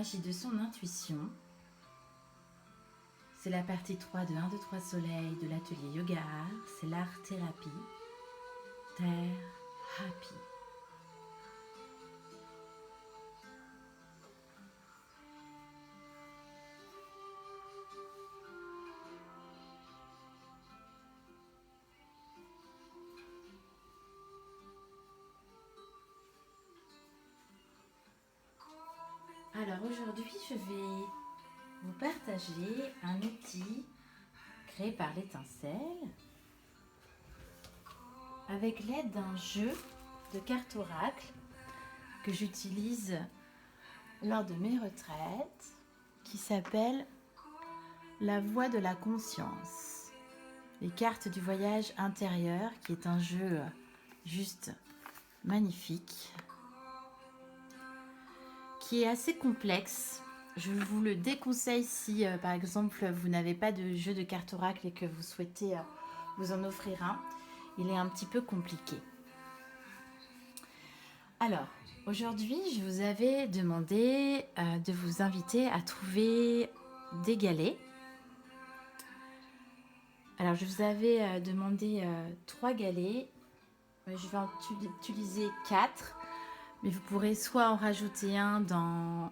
magie de son intuition. C'est la partie 3 de 1, 2, 3 soleil de l'atelier Yoga Art. C'est l'art thérapie. Thérapie. Alors aujourd'hui, je vais vous partager un outil créé par l'étincelle avec l'aide d'un jeu de cartes oracle que j'utilise lors de mes retraites qui s'appelle La Voix de la Conscience. Les cartes du voyage intérieur, qui est un jeu juste magnifique, qui est assez complexe. Je vous le déconseille si par exemple vous n'avez pas de jeu de cartes oracle et que vous souhaitez vous en offrir un. Il est un petit peu compliqué. Alors, aujourd'hui, je vous avais demandé de vous inviter à trouver des galets. Alors, je vous avais demandé 3 galets. Je vais en utiliser 4. Mais vous pourrez soit en rajouter un dans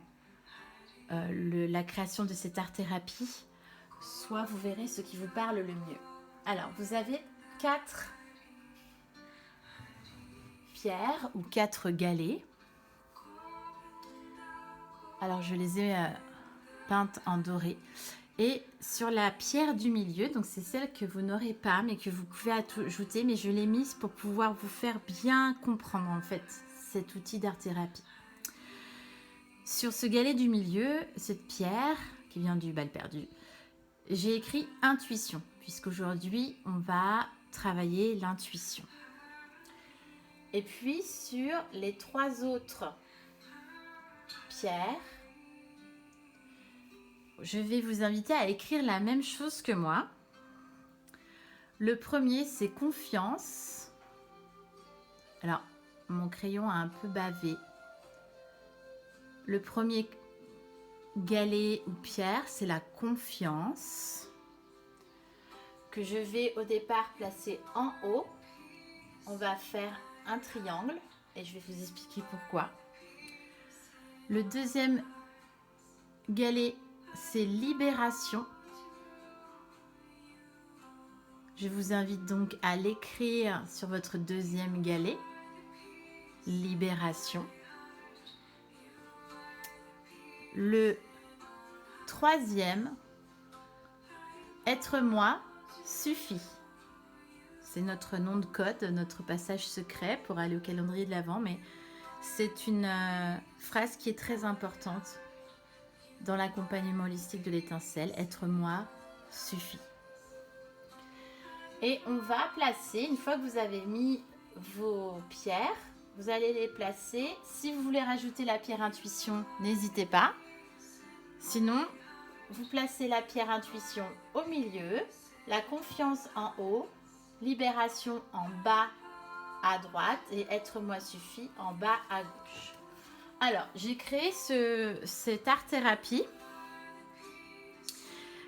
la création de cette art-thérapie, soit vous verrez ce qui vous parle le mieux. Alors, vous avez 4 pierres ou 4 galets. Alors, je les ai peintes en doré. Et sur la pierre du milieu, donc c'est celle que vous n'aurez pas, mais que vous pouvez ajouter, mais je l'ai mise pour pouvoir vous faire bien comprendre en fait cet outil d'art-thérapie. Sur ce galet du milieu, cette pierre qui vient du bal perdu, j'ai écrit intuition, puisqu'aujourd'hui on va travailler l'intuition. Et puis sur les 3 autres pierres, je vais vous inviter à écrire la même chose que moi. Le premier, c'est confiance. Alors, mon crayon a un peu bavé. Le premier galet ou pierre, c'est la confiance, que je vais au départ placer en haut. On va faire un triangle et je vais vous expliquer pourquoi. Le deuxième galet, c'est libération. Je vous invite donc à l'écrire sur votre deuxième galet. Libération. Le troisième, être moi suffit. C'est notre nom de code, notre passage secret pour aller au calendrier de l'Avent, mais c'est une phrase qui est très importante dans l'accompagnement holistique de l'étincelle. Être moi suffit. Et on va placer, une fois que vous avez mis vos pierres, vous allez les placer. Si vous voulez rajouter la pierre intuition, n'hésitez pas. Sinon, vous placez la pierre intuition au milieu, la confiance en haut, libération en bas à droite et être moi suffit en bas à gauche. Alors, j'ai créé cette art-thérapie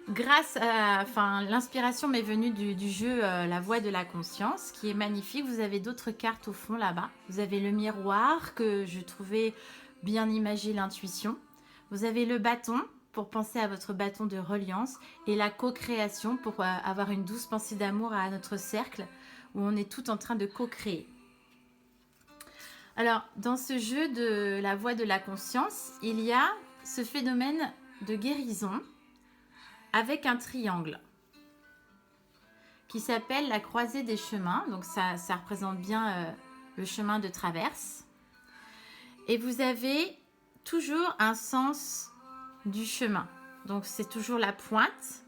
grâce à, l'inspiration m'est venue du jeu La Voix de la Conscience, qui est magnifique. Vous avez d'autres cartes au fond là-bas. Vous avez le miroir que je trouvais bien imagé l'intuition. Vous avez le bâton pour penser à votre bâton de reliance et la co-création pour avoir une douce pensée d'amour à notre cercle où on est tout en train de co-créer. Alors, dans ce jeu de La Voix de la Conscience, il y a ce phénomène de guérison avec un triangle qui s'appelle la croisée des chemins. Donc ça représente bien le chemin de traverse. Et vous avez toujours un sens du chemin. Donc c'est toujours la pointe.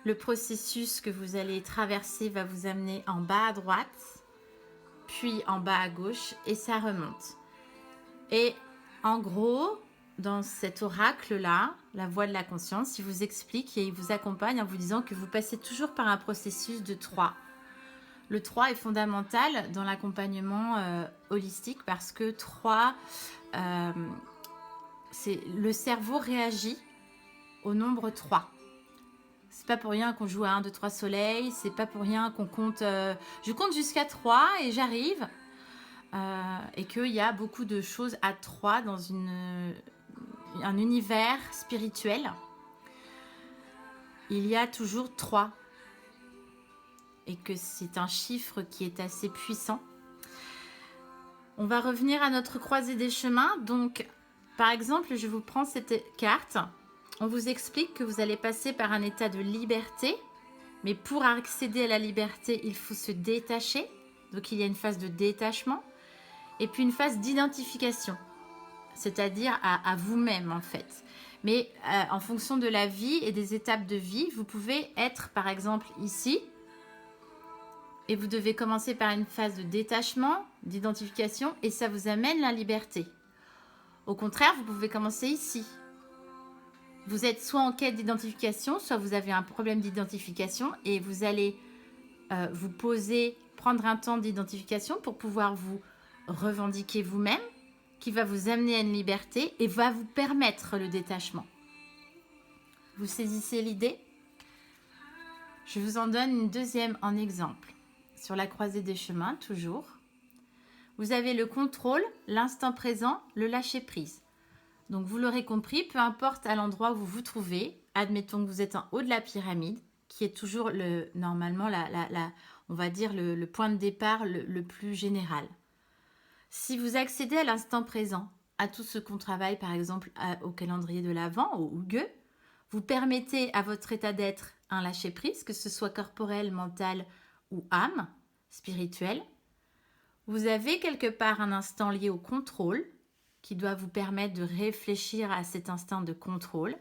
Le processus que vous allez traverser va vous amener en bas à droite, puis en bas à gauche, et ça remonte. Et en gros, dans cet oracle-là, la voix de la conscience, il vous explique et il vous accompagne en vous disant que vous passez toujours par un processus de 3. Le 3 est fondamental dans l'accompagnement holistique parce que 3 le cerveau réagit au nombre 3. C'est pas pour rien qu'on joue à 1, 2, 3 soleil, c'est pas pour rien qu'on compte... je compte jusqu'à 3 et j'arrive. Et qu'il y a beaucoup de choses à 3 dans un univers spirituel. Il y a toujours 3. Et que c'est un chiffre qui est assez puissant. On va revenir à notre croisée des chemins. Donc, par exemple, je vous prends cette carte. On vous explique que vous allez passer par un état de liberté. Mais pour accéder à la liberté, il faut se détacher. Donc, il y a une phase de détachement. Et puis, une phase d'identification. C'est-à-dire à vous-même, en fait. Mais en fonction de la vie et des étapes de vie, vous pouvez être, par exemple, ici. Et vous devez commencer par une phase de détachement, d'identification, et ça vous amène la liberté. Au contraire, vous pouvez commencer ici. Vous êtes soit en quête d'identification, soit vous avez un problème d'identification, et vous allez vous poser, prendre un temps d'identification pour pouvoir vous revendiquer vous-même, qui va vous amener à une liberté et va vous permettre le détachement. Vous saisissez l'idée? Je vous en donne une deuxième en exemple. Sur la croisée des chemins, toujours. Vous avez le contrôle, l'instant présent, le lâcher-prise. Donc, vous l'aurez compris, peu importe à l'endroit où vous vous trouvez, admettons que vous êtes en haut de la pyramide, qui est toujours normalement, on va dire, le point de départ le plus général. Si vous accédez à l'instant présent, à tout ce qu'on travaille, par exemple, au calendrier de l'Avent, au Hugge, vous permettez à votre état d'être un lâcher-prise, que ce soit corporel, mental ou âme, spirituelle. Vous avez quelque part un instant lié au contrôle qui doit vous permettre de réfléchir à cet instinct de contrôle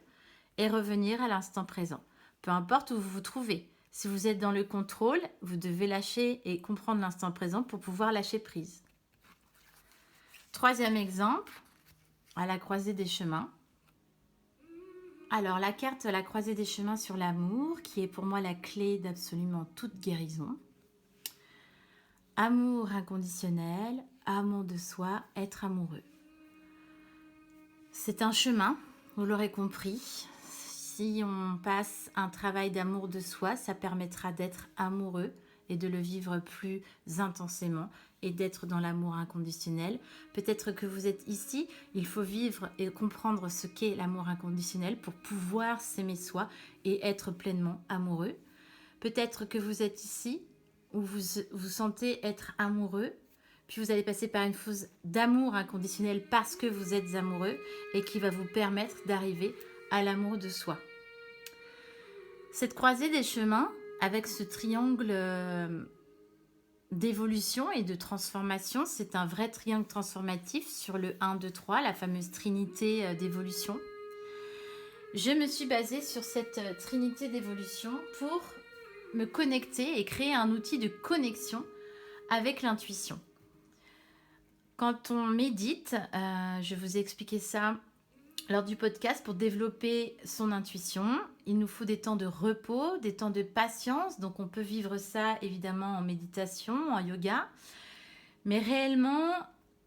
et revenir à l'instant présent. Peu importe où vous vous trouvez. Si vous êtes dans le contrôle, vous devez lâcher et comprendre l'instant présent pour pouvoir lâcher prise. Troisième exemple, à la croisée des chemins. Alors, la carte la croisée des chemins sur l'amour, qui est pour moi la clé d'absolument toute guérison. Amour inconditionnel, amour de soi, être amoureux. C'est un chemin, vous l'aurez compris. Si on passe un travail d'amour de soi, ça permettra d'être amoureux et de le vivre plus intensément et d'être dans l'amour inconditionnel. Peut-être que vous êtes ici, il faut vivre et comprendre ce qu'est l'amour inconditionnel pour pouvoir s'aimer soi et être pleinement amoureux. Peut-être que vous êtes ici où vous sentez être amoureux, puis vous allez passer par une phase d'amour inconditionnel parce que vous êtes amoureux et qui va vous permettre d'arriver à l'amour de soi. Cette croisée des chemins, avec ce triangle d'évolution et de transformation, c'est un vrai triangle transformatif sur le 1, 2, 3, la fameuse trinité d'évolution. Je me suis basée sur cette trinité d'évolution pour me connecter et créer un outil de connexion avec l'intuition. Quand on médite, je vous ai expliqué ça lors du podcast, pour développer son intuition, il nous faut des temps de repos, des temps de patience. Donc on peut vivre ça évidemment en méditation, en yoga. Mais réellement,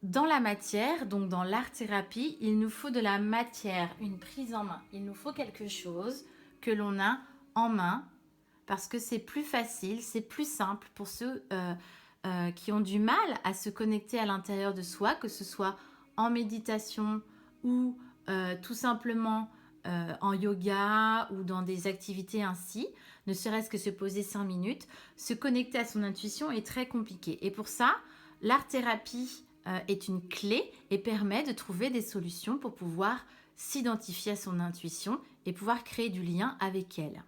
dans la matière, donc dans l'art-thérapie, il nous faut de la matière, une prise en main. Il nous faut quelque chose que l'on a en main parce que c'est plus facile, c'est plus simple pour ceux qui ont du mal à se connecter à l'intérieur de soi, que ce soit en méditation ou tout simplement en yoga ou dans des activités ainsi, ne serait-ce que se poser 5 minutes, se connecter à son intuition est très compliqué. Et pour ça, l'art-thérapie est une clé et permet de trouver des solutions pour pouvoir s'identifier à son intuition et pouvoir créer du lien avec elle.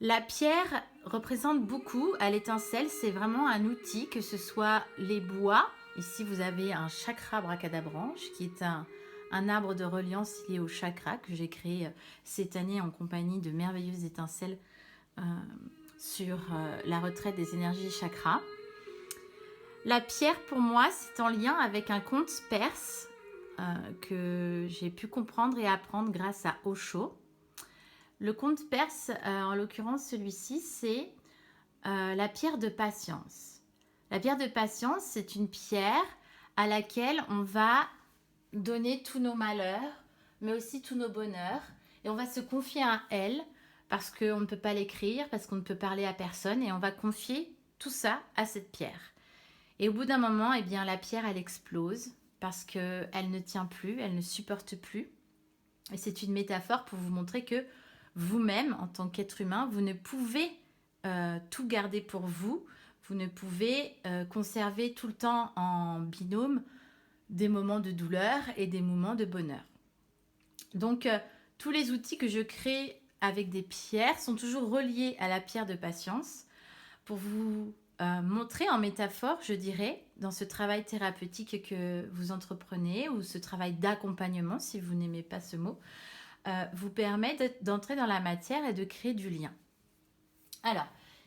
La pierre représente beaucoup à l'étincelle, c'est vraiment un outil, que ce soit les bois. Ici, vous avez un chakra bracadabranche qui est un arbre de reliance lié au chakra que j'ai créé cette année en compagnie de merveilleuses étincelles sur la retraite des énergies chakras. La pierre, pour moi, c'est en lien avec un conte perse que j'ai pu comprendre et apprendre grâce à Osho. Le conte perse, en l'occurrence celui-ci, c'est la pierre de patience. La pierre de patience, c'est une pierre à laquelle on va donner tous nos malheurs, mais aussi tous nos bonheurs. Et on va se confier à elle parce qu'on ne peut pas l'écrire, parce qu'on ne peut parler à personne. Et on va confier tout ça à cette pierre. Et au bout d'un moment, eh bien, la pierre, elle explose parce qu'elle ne tient plus, elle ne supporte plus. Et c'est une métaphore pour vous montrer que vous-même, en tant qu'être humain, vous ne pouvez tout garder pour vous. Vous ne pouvez conserver tout le temps en binôme des moments de douleur et des moments de bonheur. Donc, tous les outils que je crée avec des pierres sont toujours reliés à la pierre de patience pour vous montrer en métaphore, je dirais, dans ce travail thérapeutique que vous entreprenez ou ce travail d'accompagnement, si vous n'aimez pas ce mot, vous permet d'entrer dans la matière et de créer du lien. Alors,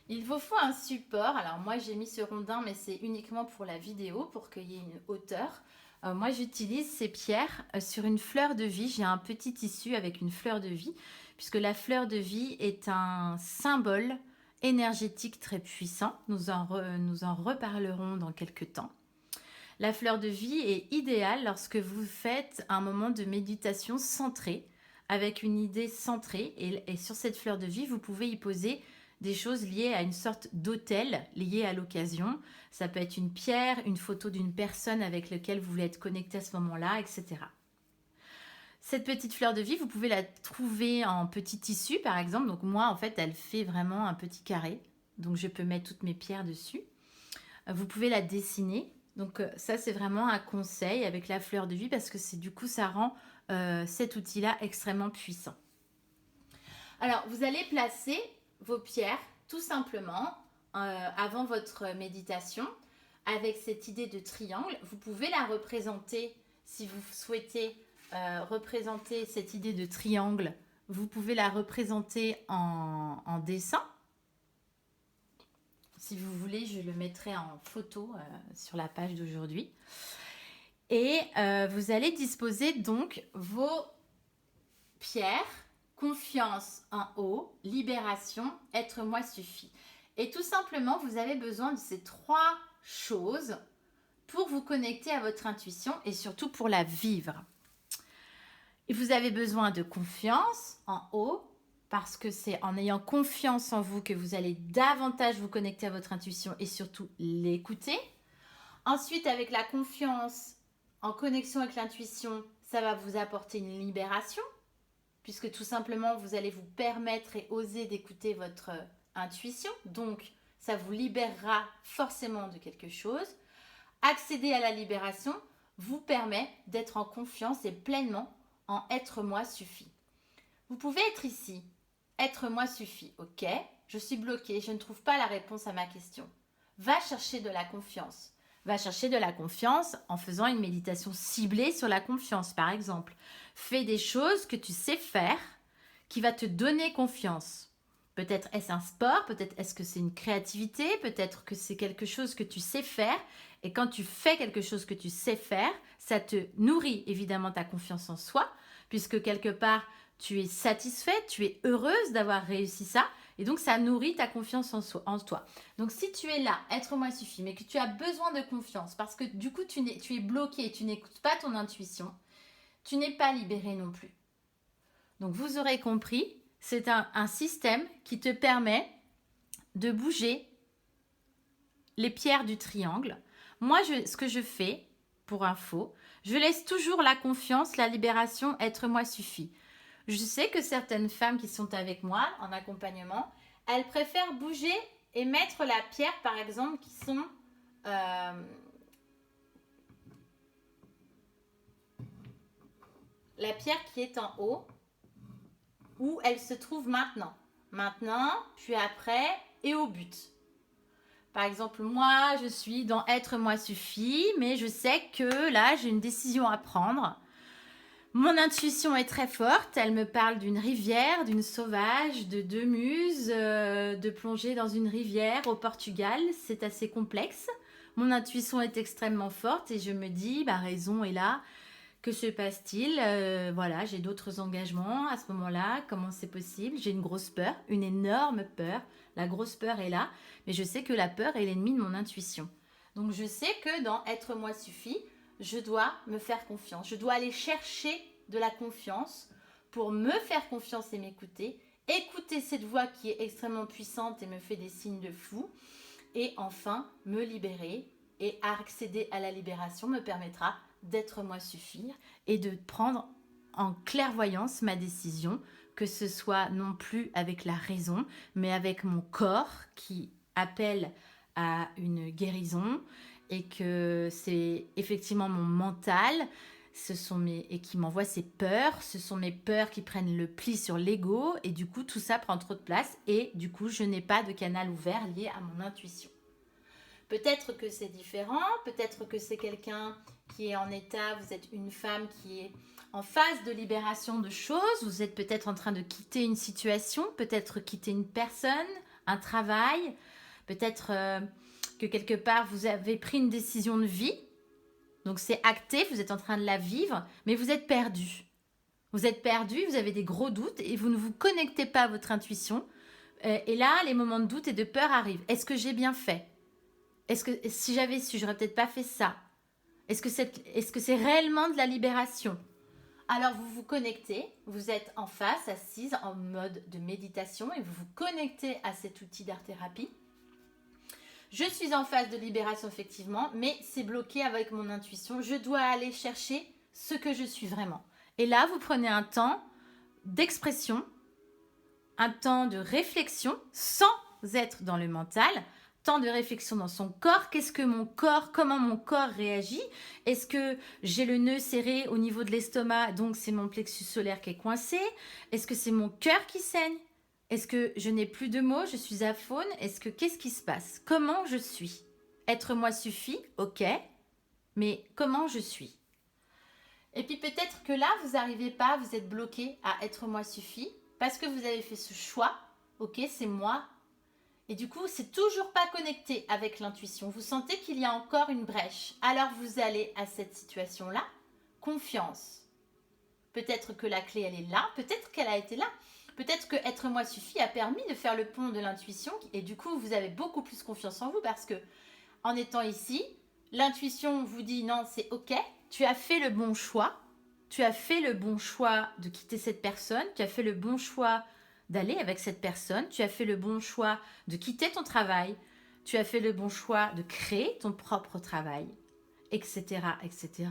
il vous faut un support. Alors, moi, j'ai mis ce rondin, mais c'est uniquement pour la vidéo, pour qu'il y ait une hauteur. Moi, j'utilise ces pierres sur une fleur de vie. J'ai un petit tissu avec une fleur de vie, puisque la fleur de vie est un symbole énergétique très puissant. Nous en reparlerons dans quelques temps. La fleur de vie est idéale lorsque vous faites un moment de méditation centré, avec une idée centrée. Et sur cette fleur de vie, vous pouvez y poser des choses liées à une sorte d'autel, liées à l'occasion. Ça peut être une pierre, une photo d'une personne avec laquelle vous voulez être connecté à ce moment-là, etc. Cette petite fleur de vie, vous pouvez la trouver en petit tissu, par exemple. Donc moi, en fait, elle fait vraiment un petit carré. Donc je peux mettre toutes mes pierres dessus. Vous pouvez la dessiner. Donc ça, c'est vraiment un conseil avec la fleur de vie parce que du coup, ça rend cet outil-là extrêmement puissant. Alors, vous allez placer vos pierres tout simplement avant votre méditation avec cette idée de triangle. Vous pouvez la représenter si vous souhaitez représenter cette idée de triangle. Vous pouvez la représenter en dessin. Si vous voulez, je le mettrai en photo sur la page d'aujourd'hui. Et vous allez disposer donc vos pierres. Confiance en haut, libération, être moi suffit. Et tout simplement, vous avez besoin de ces 3 choses pour vous connecter à votre intuition et surtout pour la vivre. Et vous avez besoin de confiance en haut parce que c'est en ayant confiance en vous que vous allez davantage vous connecter à votre intuition et surtout l'écouter. Ensuite, avec la confiance en connexion avec l'intuition, ça va vous apporter une libération. Puisque tout simplement, vous allez vous permettre et oser d'écouter votre intuition. Donc, ça vous libérera forcément de quelque chose. Accéder à la libération vous permet d'être en confiance et pleinement en être moi suffit. Vous pouvez être ici. Être moi suffit. Ok, je suis bloquée, je ne trouve pas la réponse à ma question. Va chercher de la confiance. Va chercher de la confiance en faisant une méditation ciblée sur la confiance, par exemple. Fais des choses que tu sais faire qui va te donner confiance. Peut-être est-ce un sport, peut-être est-ce que c'est une créativité, peut-être que c'est quelque chose que tu sais faire. Et quand tu fais quelque chose que tu sais faire, ça te nourrit évidemment ta confiance en soi, puisque quelque part, tu es satisfaite, tu es heureuse d'avoir réussi ça. Et donc, ça nourrit ta confiance en toi. Donc, si tu es là, être moi suffit, mais que tu as besoin de confiance parce que du coup, tu es bloqué, tu n'écoutes pas ton intuition, tu n'es pas libéré non plus. Donc, vous aurez compris, c'est un système qui te permet de bouger les pierres du triangle. Moi, ce que je fais, pour info, je laisse toujours la confiance, la libération, être moi suffit. Je sais que certaines femmes qui sont avec moi en accompagnement, elles préfèrent bouger et mettre la pierre, par exemple, qui sont la pierre qui est en haut, où elle se trouve maintenant. Maintenant, puis après et au but. Par exemple, moi, je suis dans être moi suffit, mais je sais que là, j'ai une décision à prendre. Mon intuition est très forte, elle me parle d'une rivière, d'une sauvage, de 2 muses, de plonger dans une rivière au Portugal, c'est assez complexe. Mon intuition est extrêmement forte et je me dis, raison est là, que se passe-t-il? Voilà, j'ai d'autres engagements à ce moment-là, comment c'est possible? J'ai une grosse peur, une énorme peur, la grosse peur est là, mais je sais que la peur est l'ennemi de mon intuition. Donc je sais que dans être moi suffit, je dois me faire confiance. Je dois aller chercher de la confiance pour me faire confiance et m'écouter. Écouter cette voix qui est extrêmement puissante et me fait des signes de flou. Et enfin, me libérer et accéder à la libération me permettra d'être moi suffire et de prendre en clairvoyance ma décision, que ce soit non plus avec la raison, mais avec mon corps qui appelle à une guérison et que c'est effectivement mon mental et qui m'envoie ces peurs. Ce sont mes peurs qui prennent le pli sur l'ego et du coup tout ça prend trop de place et du coup je n'ai pas de canal ouvert lié à mon intuition. Peut-être que c'est différent, peut-être que c'est quelqu'un qui est en état, vous êtes une femme qui est en phase de libération de choses, vous êtes peut-être en train de quitter une situation, peut-être quitter une personne, un travail, peut-être que quelque part vous avez pris une décision de vie, donc c'est acté, vous êtes en train de la vivre, mais vous êtes perdu. Vous êtes perdu, vous avez des gros doutes et vous ne vous connectez pas à votre intuition. Et là, les moments de doute et de peur arrivent. Est-ce que j'ai bien fait ? Est-ce que si j'avais su, j'aurais peut-être pas fait ça ? Est-ce que c'est réellement de la libération ? Alors vous vous connectez, vous êtes en face, assise, en mode de méditation et vous vous connectez à cet outil d'art-thérapie. Je suis en phase de libération effectivement, mais c'est bloqué avec mon intuition. Je dois aller chercher ce que je suis vraiment. Et là, vous prenez un temps d'expression, un temps de réflexion sans être dans le mental, temps de réflexion dans son corps. Qu'est-ce que mon corps, comment mon corps réagit ? Est-ce que j'ai le nœud serré au niveau de l'estomac, donc c'est mon plexus solaire qui est coincé ? Est-ce que c'est mon cœur qui saigne ? Est-ce que je n'ai plus de mots, je suis aphone ? Qu'est-ce qui se passe ? Comment je suis ? Être moi suffit, ok, mais comment je suis ? Et puis peut-être que là, vous n'arrivez pas, vous êtes bloqué à être moi suffit, parce que vous avez fait ce choix, ok, c'est moi. Et du coup, c'est toujours pas connecté avec l'intuition. Vous sentez qu'il y a encore une brèche. Alors vous allez à cette situation-là, confiance. Peut-être que la clé, elle est là, peut-être qu'elle a été là. Peut-être que être moi suffit a permis de faire le pont de l'intuition et du coup, vous avez beaucoup plus confiance en vous parce que en étant ici, l'intuition vous dit non, c'est ok, tu as fait le bon choix. Tu as fait le bon choix de quitter cette personne, tu as fait le bon choix d'aller avec cette personne, tu as fait le bon choix de quitter ton travail, tu as fait le bon choix de créer ton propre travail, etc., etc.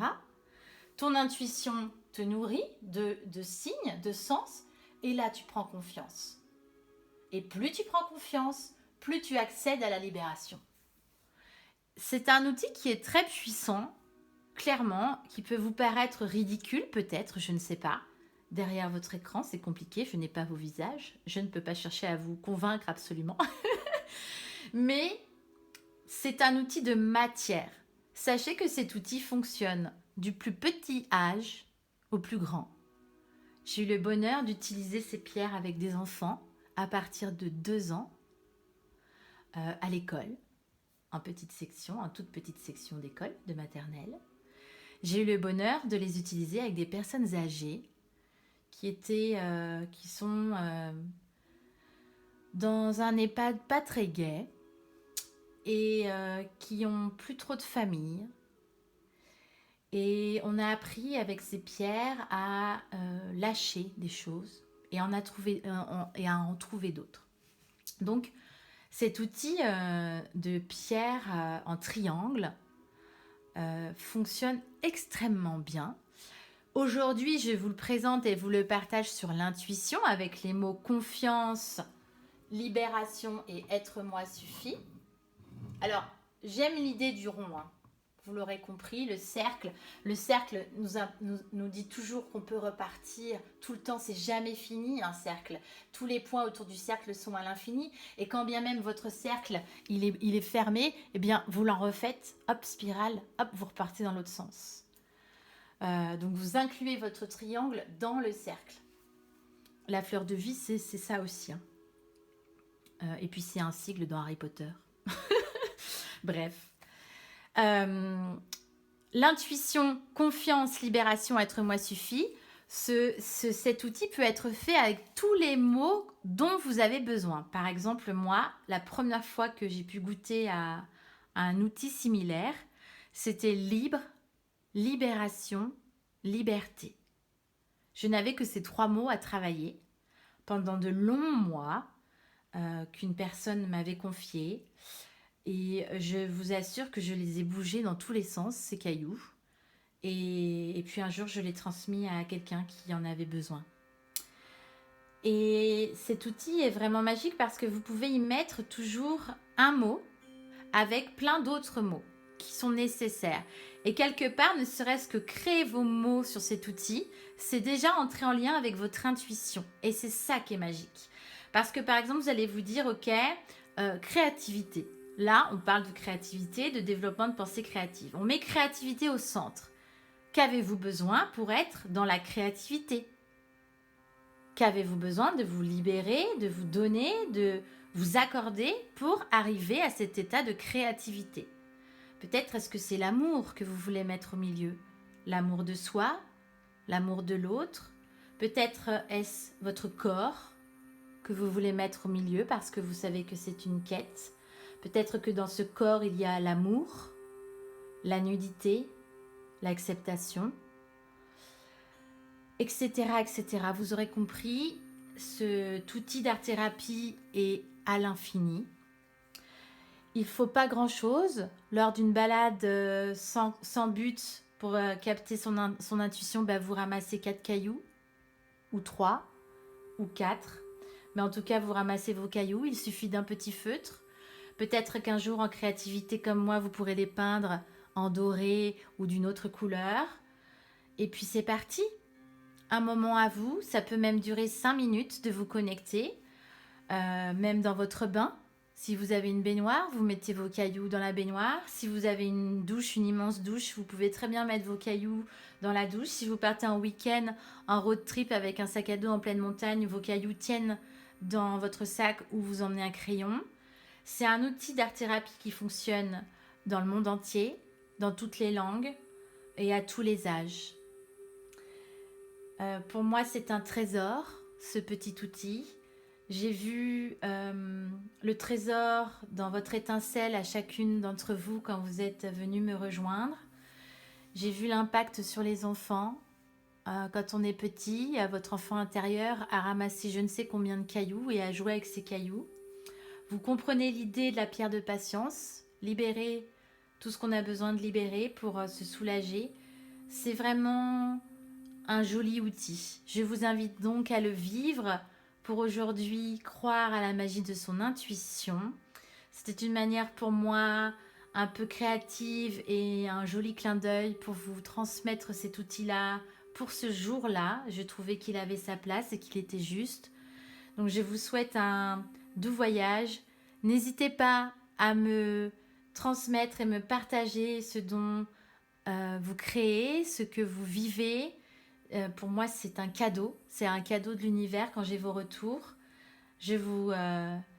Ton intuition te nourrit de signes, de sens, et là tu prends confiance. Et plus tu prends confiance, plus tu accèdes à la libération. C'est un outil qui est très puissant, clairement, qui peut vous paraître ridicule peut-être, je ne sais pas. Derrière votre écran, c'est compliqué, je n'ai pas vos visages, je ne peux pas chercher à vous convaincre absolument. Mais c'est un outil de matière. Sachez que cet outil fonctionne du plus petit âge au plus grand. J'ai eu le bonheur d'utiliser ces pierres avec des enfants à partir de 2 ans à l'école, en toute petite section d'école, de maternelle. J'ai eu le bonheur de les utiliser avec des personnes âgées qui sont dans un EHPAD pas très gai et qui ont plus trop de famille. Et on a appris avec ces pierres à lâcher des choses et à en trouver d'autres. Donc, cet outil de pierre en triangle fonctionne extrêmement bien. Aujourd'hui, je vous le présente et vous le partage sur l'intuition avec les mots confiance, libération et être moi suffit. Alors, j'aime l'idée du rond, hein. Vous l'aurez compris, le cercle nous dit toujours qu'on peut repartir tout le temps, c'est jamais fini un cercle. Tous les points autour du cercle sont à l'infini et quand bien même votre cercle il est fermé, eh bien vous l'en refaites, hop, spirale, hop, vous repartez dans l'autre sens. Donc vous incluez votre triangle dans le cercle. La fleur de vie, c'est ça aussi, hein. Et puis c'est un sigle dans Harry Potter. Bref. L'intuition, confiance, libération, être moi suffit. Cet outil peut être fait avec tous les mots dont vous avez besoin. Par exemple, moi, la première fois que j'ai pu goûter à un outil similaire, c'était libre, libération, liberté. Je n'avais que ces 3 mots à travailler pendant de longs mois qu'une personne m'avait confiés. Et je vous assure que je les ai bougés dans tous les sens, ces cailloux. Et puis un jour, je l'ai transmis à quelqu'un qui en avait besoin. Et cet outil est vraiment magique parce que vous pouvez y mettre toujours un mot avec plein d'autres mots qui sont nécessaires. Et quelque part, ne serait-ce que créer vos mots sur cet outil, c'est déjà entrer en lien avec votre intuition. Et c'est ça qui est magique. Parce que par exemple, vous allez vous dire, ok, créativité. Là, on parle de créativité, de développement de pensée créative. On met créativité au centre. Qu'avez-vous besoin pour être dans la créativité ? Qu'avez-vous besoin de vous libérer, de vous donner, de vous accorder pour arriver à cet état de créativité ? Peut-être est-ce que c'est l'amour que vous voulez mettre au milieu ? L'amour de soi, l'amour de l'autre. Peut-être est-ce votre corps que vous voulez mettre au milieu parce que vous savez que c'est une quête. Peut-être que dans ce corps, il y a l'amour, la nudité, l'acceptation, etc., etc. Vous aurez compris, cet outil d'art-thérapie est à l'infini. Il ne faut pas grand-chose. Lors d'une balade sans but pour capter son intuition, vous ramassez 4 cailloux, ou 3, ou 4. Mais en tout cas, vous ramassez vos cailloux. Il suffit d'un petit feutre. Peut-être qu'un jour, en créativité comme moi, vous pourrez les peindre en doré ou d'une autre couleur. Et puis c'est parti. Un moment à vous. Ça peut même durer 5 minutes de vous connecter. Même dans votre bain. Si vous avez une baignoire, vous mettez vos cailloux dans la baignoire. Si vous avez une douche, une immense douche, vous pouvez très bien mettre vos cailloux dans la douche. Si vous partez en week-end, en road trip avec un sac à dos en pleine montagne, vos cailloux tiennent dans votre sac ou vous emmenez un crayon. C'est un outil d'art-thérapie qui fonctionne dans le monde entier, dans toutes les langues et à tous les âges. Pour moi, c'est un trésor, ce petit outil. J'ai vu le trésor dans votre étincelle à chacune d'entre vous quand vous êtes venus me rejoindre. J'ai vu l'impact sur les enfants. Quand on est petit, votre enfant intérieur a ramassé je ne sais combien de cailloux et a joué avec ces cailloux. Vous comprenez l'idée de la pierre de patience, libérer tout ce qu'on a besoin de libérer pour se soulager. C'est vraiment un joli outil. Je vous invite donc à le vivre pour aujourd'hui croire à la magie de son intuition. C'était une manière pour moi un peu créative et un joli clin d'œil pour vous transmettre cet outil-là pour ce jour-là. Je trouvais qu'il avait sa place et qu'il était juste. Donc je vous souhaite un doux voyage. N'hésitez pas à me transmettre et me partager ce dont vous créez, ce que vous vivez. Pour moi, c'est un cadeau. C'est un cadeau de l'univers quand j'ai vos retours. Je vous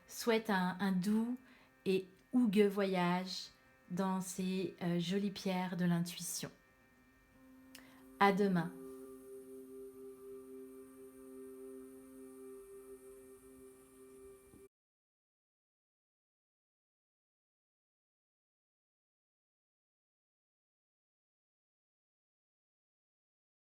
souhaite un doux et hougueux voyage dans ces jolies pierres de l'intuition. À demain.